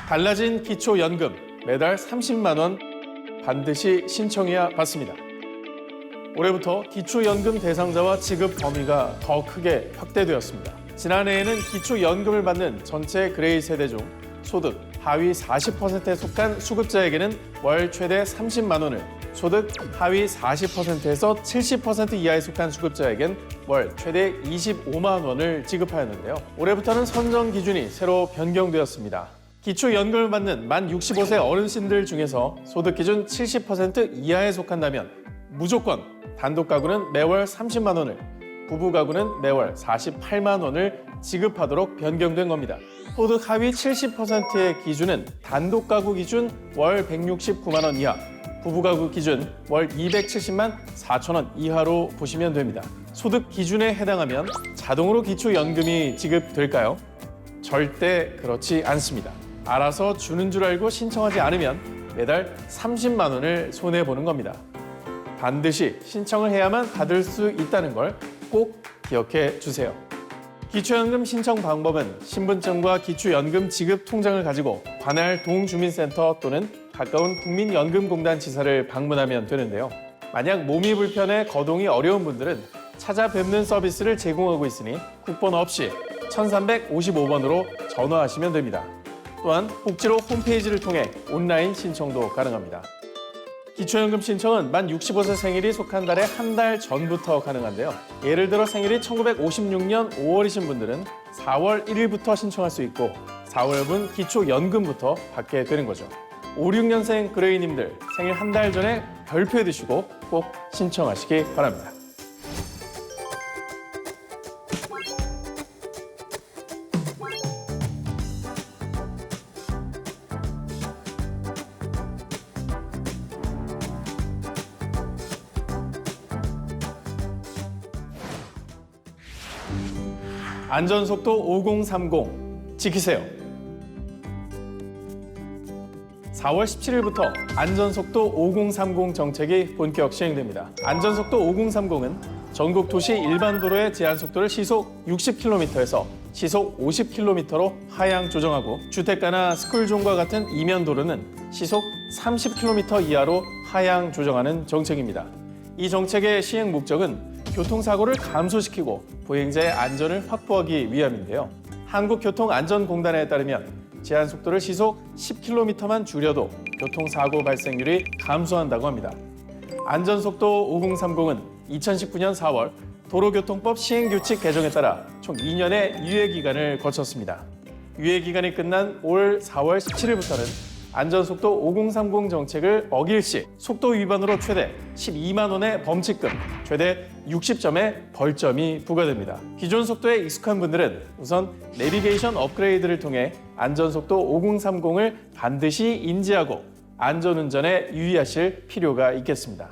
달라진 기초연금 매달 30만 원 반드시 신청해야 받습니다. 올해부터 기초연금 대상자와 지급 범위가 더 크게 확대되었습니다. 지난해에는 기초연금을 받는 전체 그레이 세대 중 소득 하위 40%에 속한 수급자에게는 월 최대 30만 원을, 소득 하위 40%에서 70% 이하에 속한 수급자에겐 월 최대 25만 원을 지급하였는데요. 올해부터는 선정 기준이 새로 변경되었습니다. 기초연금을 받는 만 65세 어르신들 중에서 소득 기준 70% 이하에 속한다면 무조건 단독 가구는 매월 30만 원을, 부부 가구는 매월 48만 원을 지급하도록 변경된 겁니다. 소득 하위 70%의 기준은 단독 가구 기준 월 169만 원 이하, 부부 가구 기준 월 270만 4천 원 이하로 보시면 됩니다. 소득 기준에 해당하면 자동으로 기초연금이 지급될까요? 절대 그렇지 않습니다. 알아서 주는 줄 알고 신청하지 않으면 매달 30만 원을 손해보는 겁니다. 반드시 신청을 해야만 받을 수 있다는 걸 꼭 기억해 주세요. 기초연금 신청 방법은 신분증과 기초연금 지급 통장을 가지고 관할 동주민센터 또는 가까운 국민연금공단 지사를 방문하면 되는데요. 만약 몸이 불편해 거동이 어려운 분들은 찾아뵙는 서비스를 제공하고 있으니 국번 없이 1355번으로 전화하시면 됩니다. 또한 복지로 홈페이지를 통해 온라인 신청도 가능합니다. 기초연금 신청은 만 65세 생일이 속한 달의 한 달 전부터 가능한데요. 예를 들어 생일이 1956년 5월이신 분들은 4월 1일부터 신청할 수 있고 4월분 기초연금부터 받게 되는 거죠. 5, 6년생 그레이님들 생일 한 달 전에 별표해 두시고 꼭 신청하시기 바랍니다. 안전속도 5030 지키세요. 4월 17일부터 안전속도 5030 정책이 본격 시행됩니다. 안전속도 5030은 전국 도시 일반 도로의 제한속도를 시속 60km에서 시속 50km로 하향 조정하고 주택가나 스쿨존과 같은 이면 도로는 시속 30km 이하로 하향 조정하는 정책입니다. 이 정책의 시행 목적은 교통사고를 감소시키고 보행자의 안전을 확보하기 위함인데요. 한국교통안전공단에 따르면 제한속도를 시속 10km만 줄여도 교통사고 발생률이 감소한다고 합니다. 안전속도 5030은 2019년 4월 도로교통법 시행규칙 개정에 따라 총 2년의 유예기간을 거쳤습니다. 유예기간이 끝난 올 4월 17일부터는 안전속도 5030 정책을 어길 시 속도 위반으로 최대 12만 원의 범칙금, 최대 60점의 벌점이 부과됩니다. 기존 속도에 익숙한 분들은 우선 내비게이션 업그레이드를 통해 안전속도 5030을 반드시 인지하고 안전운전에 유의하실 필요가 있겠습니다.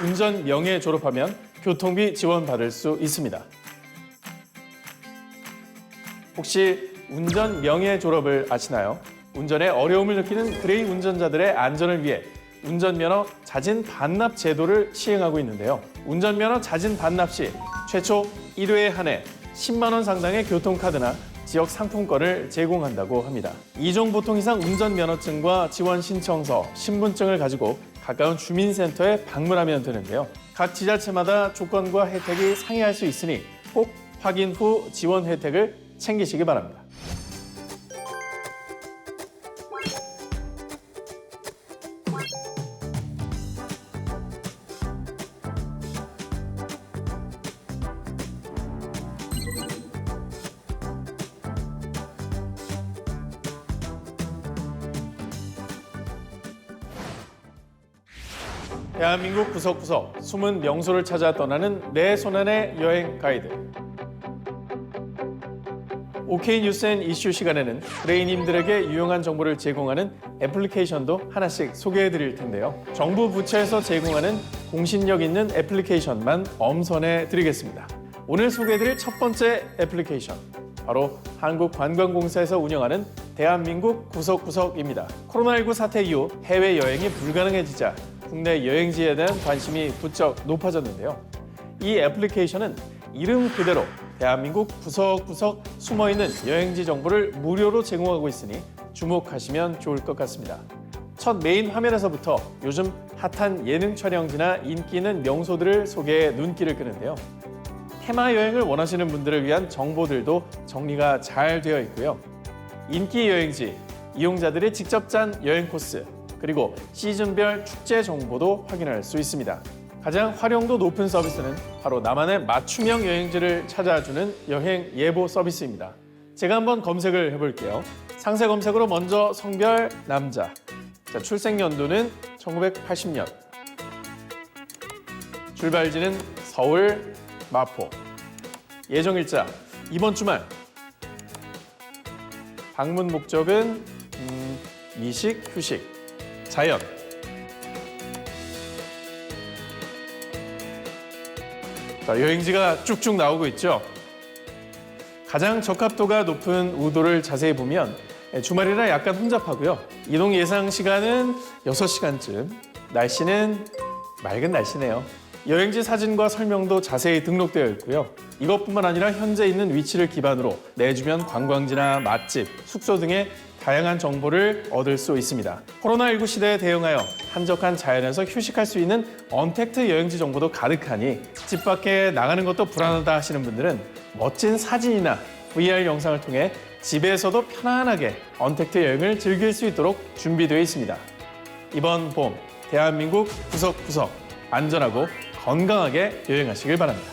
운전 명예 졸업하면 교통비 지원받을 수 있습니다. 혹시 운전 명예 졸업을 아시나요? 운전에 어려움을 느끼는 그레이 운전자들의 안전을 위해 운전면허 자진 반납 제도를 시행하고 있는데요. 운전면허 자진 반납 시 최초 1회에 한해 10만 원 상당의 교통카드나 지역 상품권을 제공한다고 합니다. 2종 보통 이상 운전면허증과 지원 신청서, 신분증을 가지고 가까운 주민센터에 방문하면 되는데요. 각 지자체마다 조건과 혜택이 상이할 수 있으니 꼭 확인 후 지원 혜택을 챙기시기 바랍니다. 대한민국 구석구석 숨은 명소를 찾아 떠나는 내 손안의 여행 가이드. OK 뉴스 앤 이슈 시간에는 그레이님들에게 유용한 정보를 제공하는 애플리케이션도 하나씩 소개해드릴 텐데요. 정부 부처에서 제공하는 공신력 있는 애플리케이션만 엄선해 드리겠습니다. 오늘 소개해드릴 첫 번째 애플리케이션, 바로 한국관광공사에서 운영하는 대한민국 구석구석입니다. 코로나19 사태 이후 해외여행이 불가능해지자 국내 여행지에 대한 관심이 부쩍 높아졌는데요. 이 애플리케이션은 이름 그대로 대한민국 구석구석 숨어있는 여행지 정보를 무료로 제공하고 있으니 주목하시면 좋을 것 같습니다. 첫 메인 화면에서부터 요즘 핫한 예능 촬영지나 인기 있는 명소들을 소개해 눈길을 끄는데요. 테마 여행을 원하시는 분들을 위한 정보들도 정리가 잘 되어 있고요. 인기 여행지, 이용자들이 직접 짠 여행 코스, 그리고 시즌별 축제 정보도 확인할 수 있습니다. 가장 활용도 높은 서비스는 바로 나만의 맞춤형 여행지를 찾아주는 여행 예보 서비스입니다. 제가 한번 검색을 해볼게요. 상세 검색으로 먼저 성별 남자, 출생 연도는 1980년, 출발지는 서울, 마포, 예정일자 이번 주말, 방문 목적은 미식, 휴식, 자연. 자, 여행지가 쭉쭉 나오고 있죠. 가장 적합도가 높은 우도를 자세히 보면 주말이라 약간 혼잡하고요. 이동 예상 시간은 6시간쯤, 날씨는 맑은 날씨네요. 여행지 사진과 설명도 자세히 등록되어 있고요. 이것뿐만 아니라 현재 있는 위치를 기반으로 내 주변 관광지나 맛집, 숙소 등의 다양한 정보를 얻을 수 있습니다. 코로나19 시대에 대응하여 한적한 자연에서 휴식할 수 있는 언택트 여행지 정보도 가득하니 집 밖에 나가는 것도 불안하다 하시는 분들은 멋진 사진이나 VR 영상을 통해 집에서도 편안하게 언택트 여행을 즐길 수 있도록 준비되어 있습니다. 이번 봄 대한민국 구석구석 안전하고 건강하게 여행하시길 바랍니다.